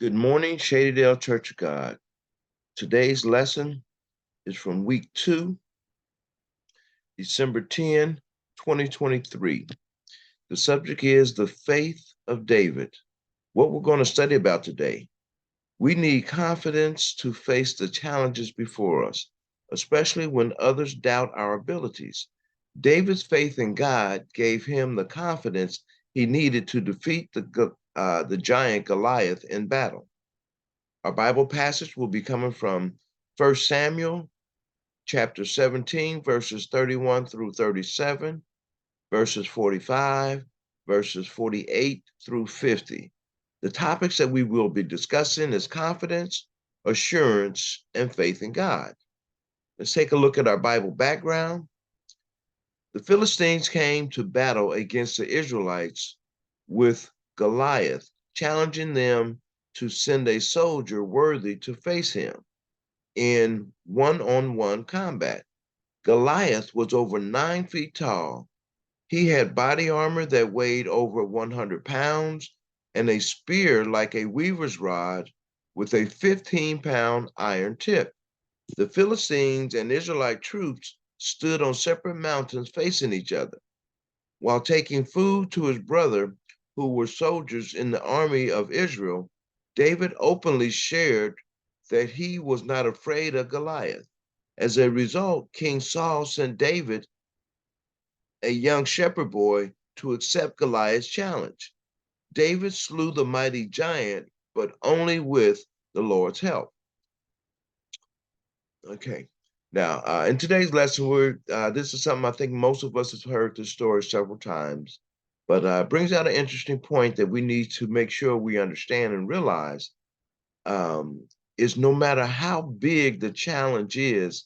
Good morning, Shadydale Church of God. Today's lesson is from week 2, December 10, 2023. The subject is the faith of David. What we're going to study about today. We need confidence to face the challenges before us, especially when others doubt our abilities. David's faith in God gave him the confidence he needed to defeat the giant Goliath in battle. Our Bible passage will be coming from 1 Samuel chapter 17, verses 31 through 37, verses 45, verses 48 through 50. The topics that we will be discussing is confidence, assurance, and faith in God. Let's take a look at our Bible background. The Philistines came to battle against the Israelites with Goliath, challenging them to send a soldier worthy to face him in one-on-one combat. Goliath was over 9 feet tall. He had body armor that weighed over 100 pounds and a spear like a weaver's rod with a 15-pound iron tip. The Philistines and Israelite troops stood on separate mountains facing each other. While taking food to his brother, who were soldiers in the army of Israel, David openly shared that he was not afraid of Goliath. As a result, King Saul sent David, a young shepherd boy, to accept Goliath's challenge. David slew the mighty giant, but only with the Lord's help. Okay. Now, in today's lesson, this is something I think most of us have heard this story several times, but brings out an interesting point that we need to make sure we understand and realize is no matter how big the challenge is,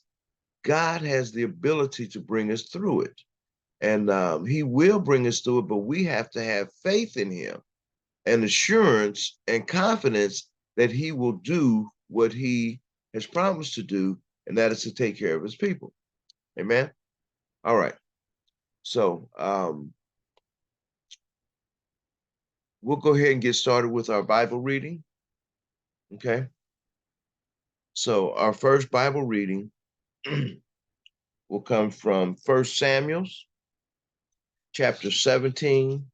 God has the ability to bring us through it. And he will bring us through it, but we have to have faith in him and assurance and confidence that he will do what he has promised to do, and that is to take care of his people. Amen. All right. So we'll go ahead and get started with our Bible reading. Okay. So our first Bible reading will come from 1 Samuel chapter 17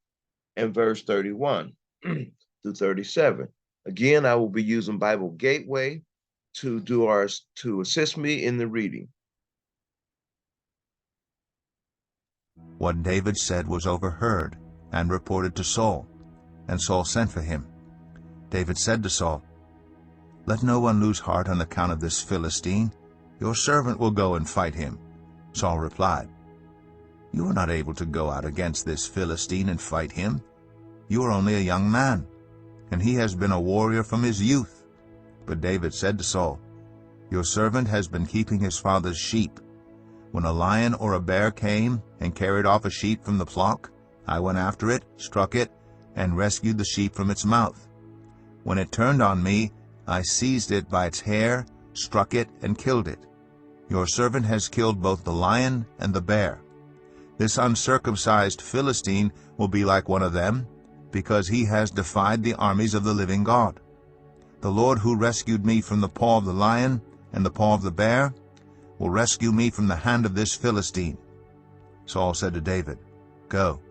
and verse 31 through 37. Again, I will be using Bible Gateway to assist me in the reading. What David said was overheard and reported to Saul, and Saul sent for him. David said to Saul, "Let no one lose heart on account of this Philistine. Your servant will go and fight him." Saul replied, "You are not able to go out against this Philistine and fight him. You are only a young man, and he has been a warrior from his youth." But David said to Saul, "Your servant has been keeping his father's sheep. When a lion or a bear came and carried off a sheep from the flock, I went after it, struck it, and rescued the sheep from its mouth. When it turned on me, I seized it by its hair, struck it, and killed it. Your servant has killed both the lion and the bear. This uncircumcised Philistine will be like one of them, because he has defied the armies of the living God. The Lord who rescued me from the paw of the lion and the paw of the bear will rescue me from the hand of this Philistine." Saul said to David, "Go,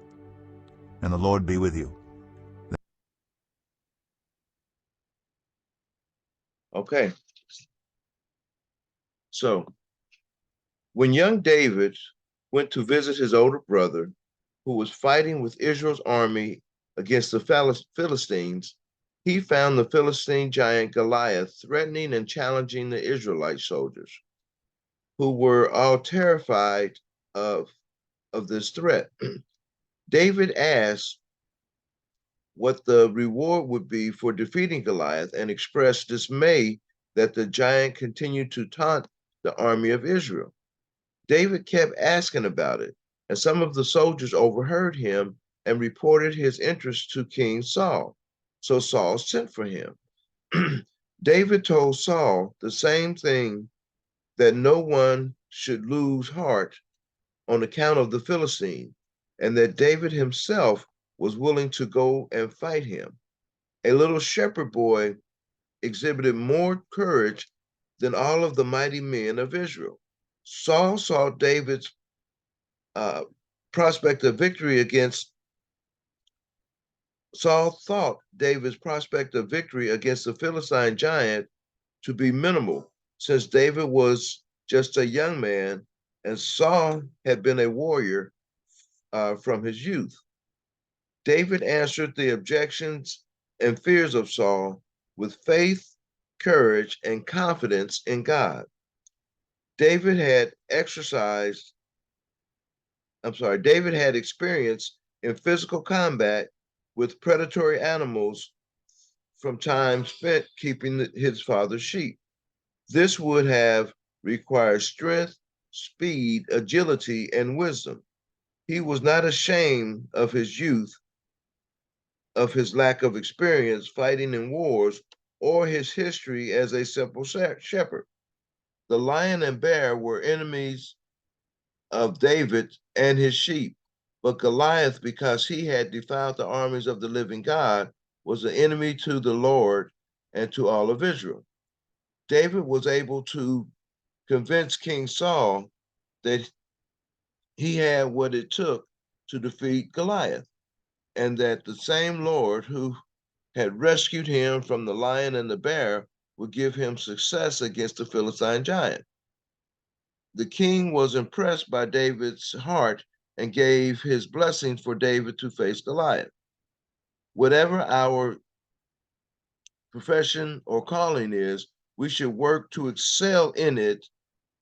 and the Lord be with you." Okay. So, when young David went to visit his older brother, who was fighting with Israel's army against the Philistines, he found the Philistine giant Goliath threatening and challenging the Israelite soldiers, who were all terrified of this threat. David asked what the reward would be for defeating Goliath and expressed dismay that the giant continued to taunt the army of Israel. David kept asking about it, and some of the soldiers overheard him and reported his interest to King Saul. So Saul sent for him. David told Saul the same thing, that no one should lose heart on account of the Philistine, and that David himself was willing to go and fight him. A little shepherd boy exhibited more courage than all of the mighty men of Israel. Saul saw David's uh, prospect of victory against Saul thought David's prospect of victory against the Philistine giant to be minimal, since David was just a young man and Saul had been a warrior from his youth. David answered the objections and fears of Saul with faith, courage, and confidence in God. David had exercised, David had experience in physical combat with predatory animals from time spent keeping his father's sheep. This would have required strength, speed, agility, and wisdom. He was not ashamed of his youth, of his lack of experience fighting in wars, or his history as a simple shepherd. The lion and bear were enemies of David and his sheep, but Goliath, because he had defied the armies of the living God, was an enemy to the Lord and to all of Israel. David was able to convince King Saul that he had what it took to defeat Goliath, and that the same Lord who had rescued him from the lion and the bear would give him success against the Philistine giant. The king was impressed by David's heart and gave his blessings for David to face Goliath. Whatever our profession or calling is, we should work to excel in it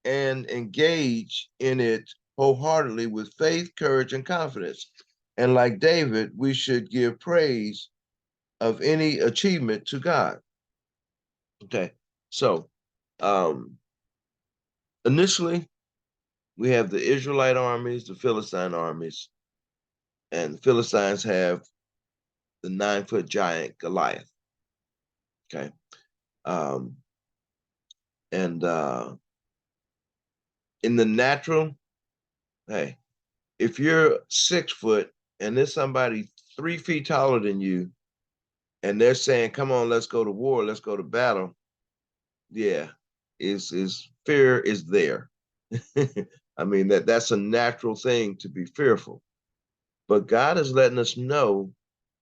and engage in it wholeheartedly with faith, courage, and confidence. And like David, we should give praise of any achievement to God. Okay, so um, initially, we have the Israelite armies, the Philistine armies, and the Philistines have the 9-foot giant Goliath. Okay, um, and in the natural, hey, if you're 6 foot and there's somebody 3 feet taller than you, and they're saying, "Come on, let's go to war, let's go to battle," yeah, is fear is there. I mean that's a natural thing to be fearful. But God is letting us know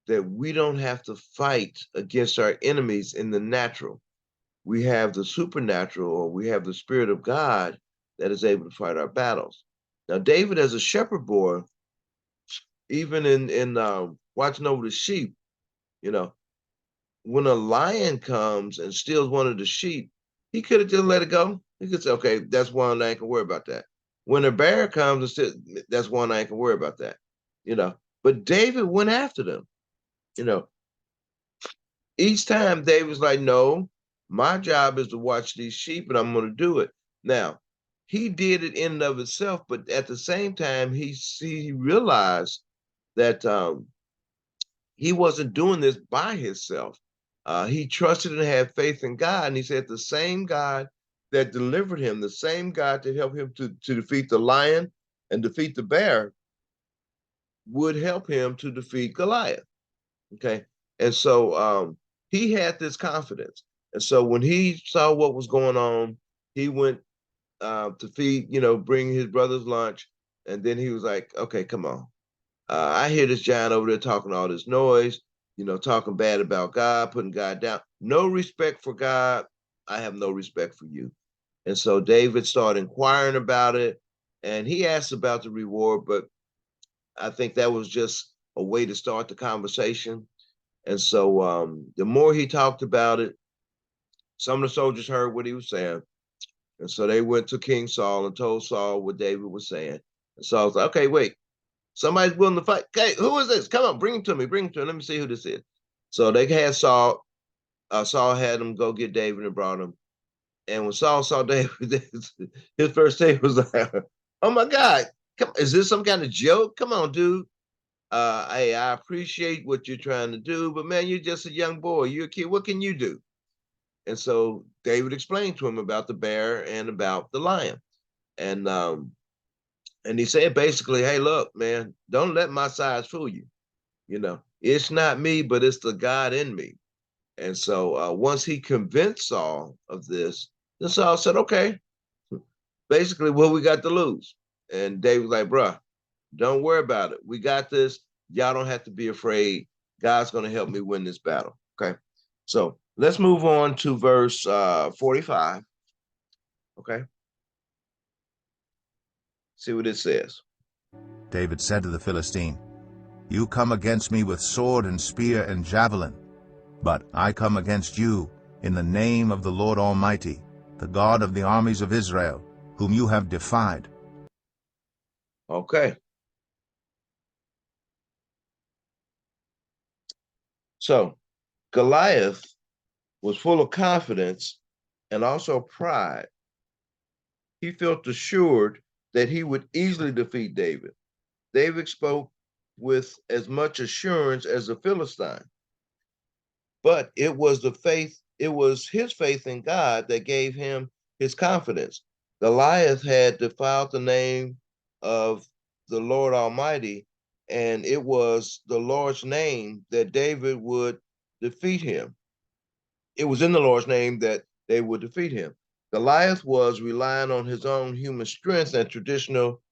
that we don't have to fight against our enemies in the natural. We have the supernatural, or we have the Spirit of God that is able to fight our battles. Now, David, as a shepherd boy, even in watching over the sheep, you know, when a lion comes and steals one of the sheep, he could have just let it go. He could say, "Okay, that's one. I ain't gonna worry about that." When a bear comes and steals, that's one. I ain't gonna worry about that. You know, but David went after them. You know, each time David's like, "No, my job is to watch these sheep, and I'm going to do it." Now, he did it in and of itself, but at the same time, he realized that he wasn't doing this by himself. He trusted and had faith in God, and he said the same God that delivered him, the same God that helped him to defeat the lion and defeat the bear, would help him to defeat Goliath. Okay. And so he had this confidence. And so when he saw what was going on, he went to feed, bring his brother's lunch. And then he was like, "Okay, come on. I hear this giant over there talking all this noise, talking bad about God, putting God down. No respect for God. I have no respect for you." And so David started inquiring about it, and he asked about the reward, but I think that was just a way to start the conversation. And so the more he talked about it, some of the soldiers heard what he was saying. And so they went to King Saul and told Saul what David was saying. And Saul was like, "Okay, wait, somebody's willing to fight. Okay, who is this? Come on, bring him to me. Bring him to me. Let me see who this is." So they had Saul. Saul had him go get David and brought him. And when Saul saw David, his first thing was like, "Oh my God, come, is this some kind of joke? Come on, dude. Hey, I appreciate what you're trying to do, but man, you're just a young boy. You're a kid. What can you do?" And so David explained to him about the bear and about the lion. And and he said basically, "Hey, look, man, don't let my size fool you. It's not me, but it's the God in me." And so once he convinced Saul of this, then Saul said, okay, basically what we got to lose. And David was like, bruh, don't worry about it. We got this. Y'all don't have to be afraid. God's going to help me win this battle. Okay. So let's move on to verse 45. Okay. See what it says. David said to the Philistine, "You come against me with sword and spear and javelin, but I come against you in the name of the Lord Almighty, the God of the armies of Israel, whom you have defied." Okay. So Goliath was full of confidence and also pride. He felt assured that he would easily defeat David. David spoke with as much assurance as the Philistine, but it was his faith in God that gave him his confidence. Goliath had defiled the name of the Lord Almighty, and it was the Lord's name that David would defeat him. It was in the Lord's name that they would defeat him. Goliath was relying on his own human strength and traditional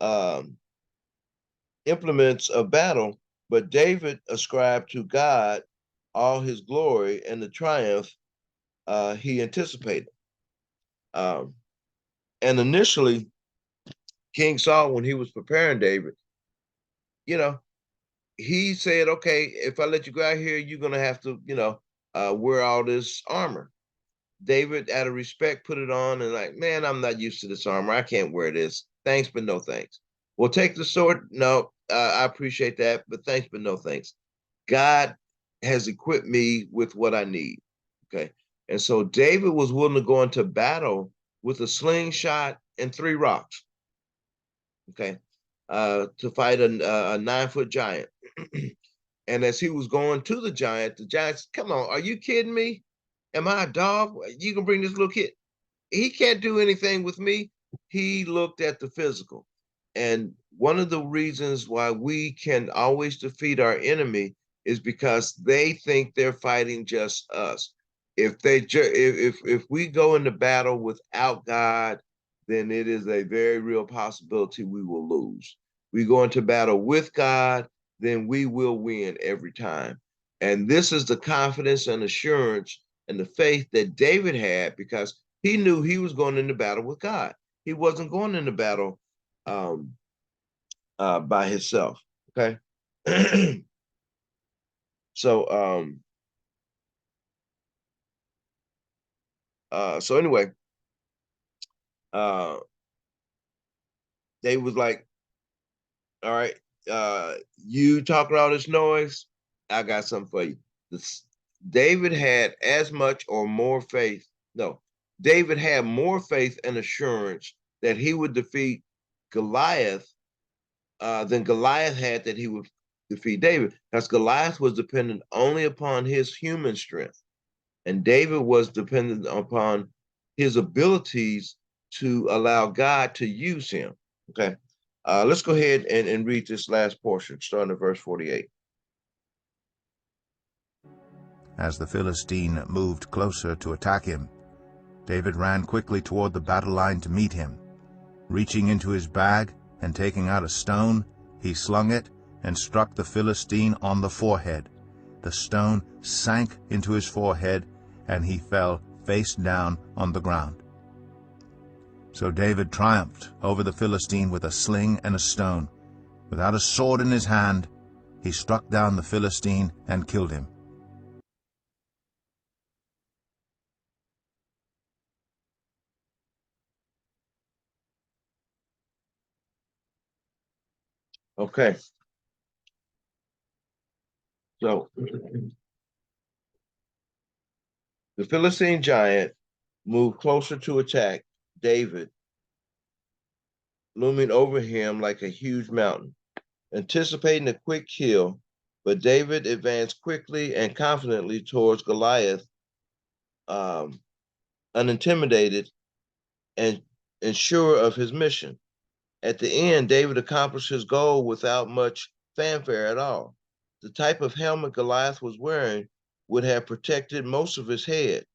um, implements of battle, but David ascribed to God all his glory and the triumph he anticipated. Um, and initially, King Saul, when he was preparing David, you know, he said, okay, if I let you go out here, you're going to have to, wear all this armor. David, out of respect, put it on and like, man, I'm not used to this armor. I can't wear this. Thanks, but no thanks. Well, take the sword. No, I appreciate that, but thanks, but no thanks. God has equipped me with what I need. Okay. And so David was willing to go into battle with a slingshot and 3 rocks. Okay. To fight a 9-foot giant. And as he was going to the giant said, come on, are you kidding me? Am I a dog? You can bring this little kid. He can't do anything with me. He looked at the physical. And one of the reasons why we can always defeat our enemy is because they think they're fighting just us. If we go into battle without God, then it is a very real possibility we will lose. We go into battle with God, then we will win every time. And this is the confidence and assurance and the faith that David had because he knew he was going into battle with God. He wasn't going into battle um, by himself. Okay. so so anyway, uh, they was like, all right, you talking all this noise, I got something for you. This, David had as much or more faith. No, David had more faith and assurance that he would defeat Goliath than Goliath had that he would defeat David, because Goliath was dependent only upon his human strength, and David was dependent upon his abilities to allow God to use him. Okay, let's go ahead and read this last portion, starting at verse 48. As the Philistine moved closer to attack him, David ran quickly toward the battle line to meet him. Reaching into his bag and taking out a stone, he slung it and struck the Philistine on the forehead. The stone sank into his forehead, and he fell face down on the ground. So David triumphed over the Philistine with a sling and a stone. Without a sword in his hand, he struck down the Philistine and killed him. Okay, so the Philistine giant moved closer to attack David, looming over him like a huge mountain, anticipating a quick kill. But David advanced quickly and confidently towards Goliath, um, unintimidated and sure of his mission. At the end, David accomplished his goal without much fanfare at all. The type of helmet Goliath was wearing would have protected most of his head,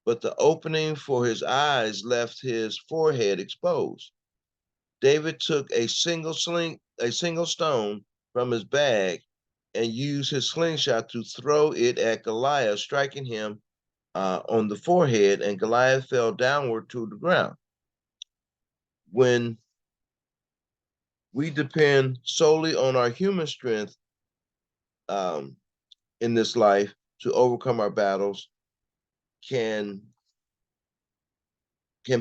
but the opening for his eyes left his forehead exposed. David took a single stone from his bag and used his slingshot to throw it at Goliath, striking him on the forehead, and Goliath fell downward to the ground. When we depend solely on our human strength um, in this life to overcome our battles, can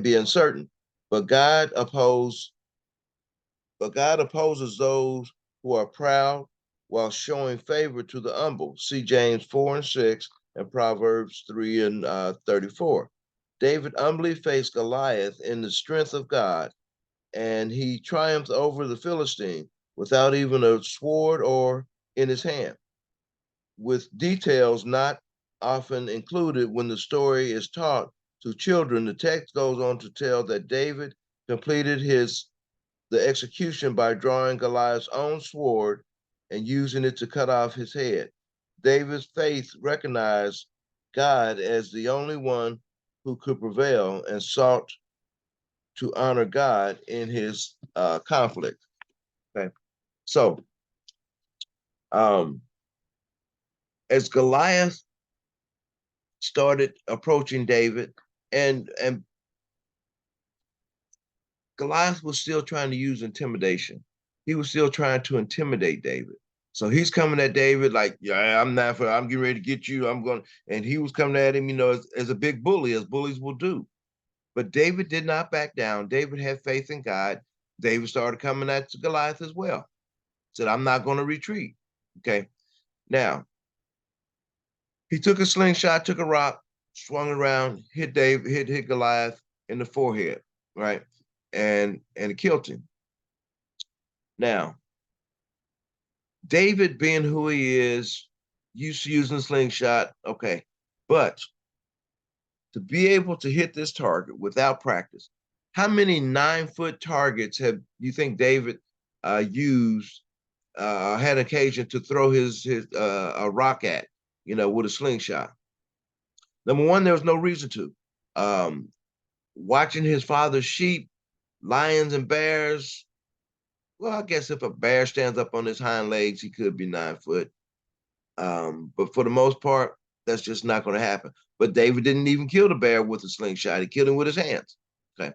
be uncertain. But God opposes those who are proud while showing favor to the humble. See James 4 and 6 and Proverbs 3 and 34. David humbly faced Goliath in the strength of God, and he triumphed over the Philistine without even a sword or in his hand. With details not often included when the story is taught to children, the text goes on to tell that David completed the execution by drawing Goliath's own sword and using it to cut off his head. David's faith recognized God as the only one who could prevail and sought to honor God in his conflict. Okay, so um, as Goliath started approaching David, and Goliath was still trying to use intimidation. He was still trying to intimidate David. So he's coming at David like, yeah, I'm getting ready to get you. I'm going, and he was coming at him, as a big bully, as bullies will do. But David did not back down. David had faith in God. David started coming at Goliath as well. Said, I'm not going to retreat. Okay. Now, he took a slingshot, took a rock, swung around, hit Goliath in the forehead, right? And it killed him. Now, David, being who he is, used to using a slingshot, okay. But to be able to hit this target without practice, how many 9-foot targets have you think David used, had occasion to throw his a rock at, with a slingshot? Number one, there was no reason to. Um, Watching his father's sheep, lions and bears. Well, I guess if a bear stands up on his hind legs, he could be 9 foot. But for the most part, that's just not going to happen. But David didn't even kill the bear with a slingshot. He killed him with his hands. Okay.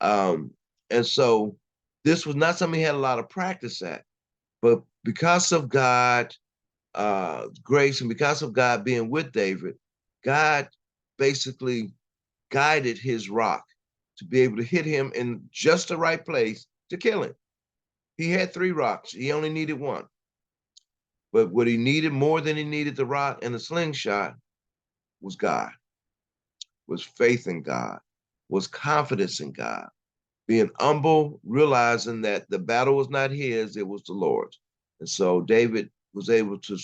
Um, and so this was not something he had a lot of practice at. But because of God's grace and because of God being with David, God basically guided his rock to be able to hit him in just the right place to kill him. He had 3 rocks. He only needed 1. But what he needed more than he needed the rock and the slingshot was God, was faith in God, was confidence in God, being humble, realizing that the battle was not his, it was the Lord's. And so David was able to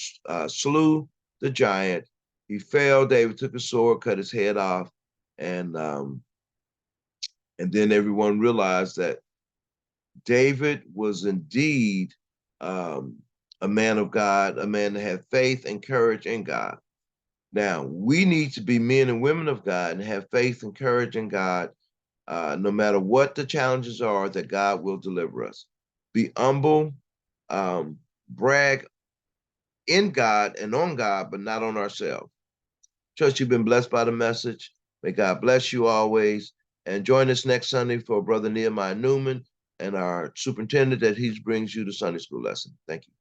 slew the giant. He fell. David took a sword, cut his head off, and then everyone realized that David was indeed a man of God, a man that had faith and courage in God. Now, we need to be men and women of God and have faith and courage in God, no matter what the challenges are, that God will deliver us. Be humble, brag in God and on God, but not on ourselves. Trust you've been blessed by the message. May God bless you always. And join us next Sunday for Brother Nehemiah Newman and our superintendent that he brings you the Sunday school lesson. Thank you.